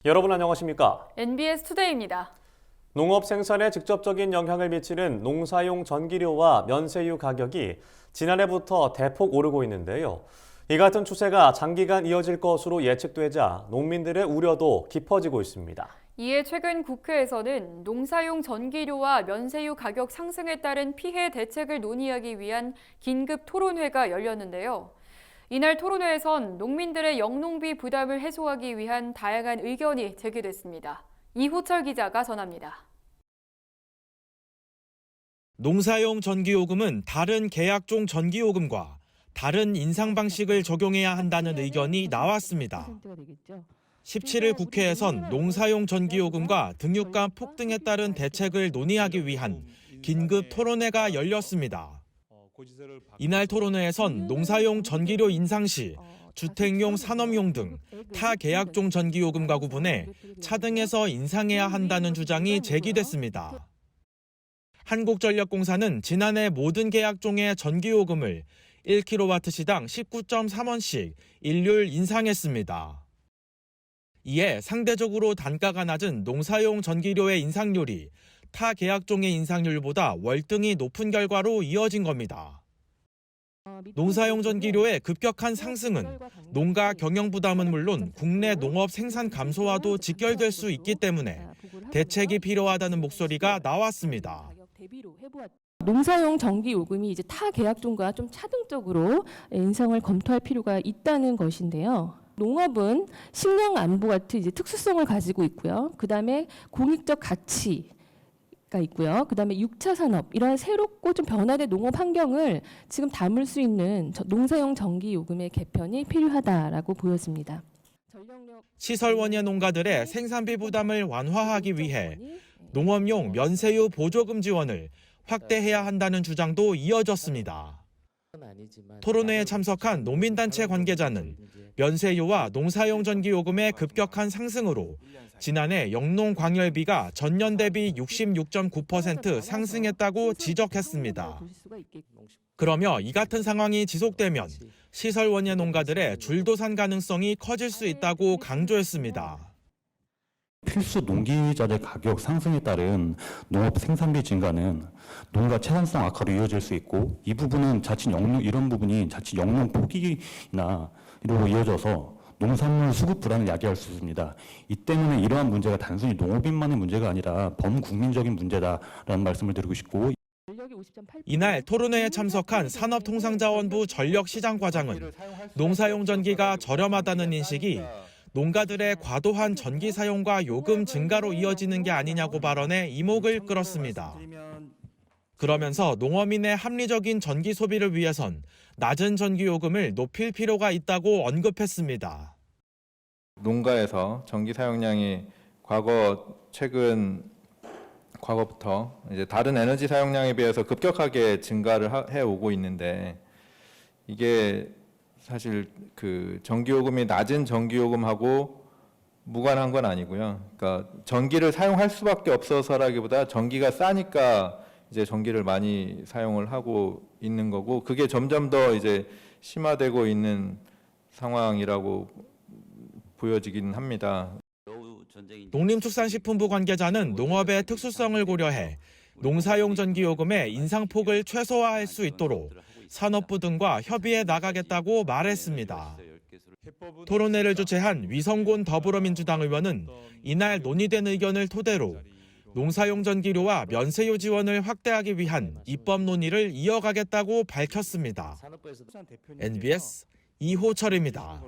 여러분 안녕하십니까? NBS 투데이입니다. 농업 생산에 직접적인 영향을 미치는 농사용 전기료와 면세유 가격이 지난해부터 대폭 오르고 있는데요. 이 같은 추세가 장기간 이어질 것으로 예측되자 농민들의 우려도 깊어지고 있습니다. 이에 최근 국회에서는 농사용 전기료와 면세유 가격 상승에 따른 피해 대책을 논의하기 위한 긴급 토론회가 열렸는데요. 이날 토론회에선 농민들의 영농비 부담을 해소하기 위한 다양한 의견이 제기됐습니다. 이호철 기자가 전합니다. 농사용 전기요금은 다른 계약종 전기요금과 다른 인상 방식을 적용해야 한다는 의견이 나왔습니다. 17일 국회에선 농사용 전기요금과 등유가 폭등에 따른 대책을 논의하기 위한 긴급 토론회가 열렸습니다. 이날 토론회에선 농사용 전기료 인상 시 주택용, 산업용 등 타 계약종 전기요금과 구분해 차등해서 인상해야 한다는 주장이 제기됐습니다. 한국전력공사는 지난해 모든 계약종의 전기요금을 1kW시당 19.3원씩 일률 인상했습니다. 이에 상대적으로 단가가 낮은 농사용 전기료의 인상률이 타 계약종의 인상률보다 월등히 높은 결과로 이어진 겁니다. 농사용 전기료의 급격한 상승은 농가 경영 부담은 물론 국내 농업 생산 감소와도 직결될 수 있기 때문에 대책이 필요하다는 목소리가 나왔습니다. 농사용 전기 요금이 이제 타 계약종과 좀 차등적으로 인상을 검토할 필요가 있다는 것인데요. 농업은 식량 안보 같은 이제 특수성을 가지고 있고요. 그다음에 공익적 가치가 있고요. 그다음에 6차 산업 이런 새롭고 좀 변화된 농업 환경을 지금 담을 수 있는 농사용 전기 요금의 개편이 필요하다라고 보여집니다. 시설 원예 농가들의 생산비 부담을 완화하기 위해 농업용 면세유 보조금 지원을 확대해야 한다는 주장도 이어졌습니다. 토론회에 참석한 농민단체 관계자는 면세유와 농사용 전기요금의 급격한 상승으로 지난해 영농광열비가 전년 대비 66.9% 상승했다고 지적했습니다. 그러며 이 같은 상황이 지속되면 시설 원예 농가들의 줄도산 가능성이 커질 수 있다고 강조했습니다. 필수 농기자재 가격 상승에 따른 농업 생산비 증가는 농가 채산성 악화로 이어질 수 있고 이 부분은 이런 부분이 자칫 영농 포기나 이로 이어져서 농산물 수급 불안을 야기할 수 있습니다. 이 때문에 이러한 문제가 단순히 농업인만의 문제가 아니라 범국민적인 문제다라는 말씀을 드리고 싶고 이날 토론회에 참석한 산업통상자원부 전력시장과장은 농사용 전기가 저렴하다는 인식이 농가들의 과도한 전기 사용과 요금 증가로 이어지는 게 아니냐고 발언해 이목을 끌었습니다. 그러면서 농어민의 합리적인 전기 소비를 위해선 낮은 전기 요금을 높일 필요가 있다고 언급했습니다. 농가에서 전기 사용량이 과거부터 이제 다른 에너지 사용량에 비해서 급격하게 증가를 해오고 있는데 이게 사실 그 전기요금이 낮은 전기요금하고 무관한 건 아니고요. 그러니까 전기를 사용할 수밖에 없어서라기보다 전기가 싸니까 이제 전기를 많이 사용을 하고 있는 거고 그게 점점 더 이제 심화되고 있는 상황이라고 보여지긴 합니다. 농림축산식품부 관계자는 농업의 특수성을 고려해 농사용 전기요금의 인상폭을 최소화할 수 있도록 산업부 등과 협의해 나가겠다고 말했습니다. 토론회를 주최한 위성곤 더불어민주당 의원은 이날 논의된 의견을 토대로 농사용 전기료와 면세유 지원을 확대하기 위한 입법 논의를 이어가겠다고 밝혔습니다. NBS 이호철입니다.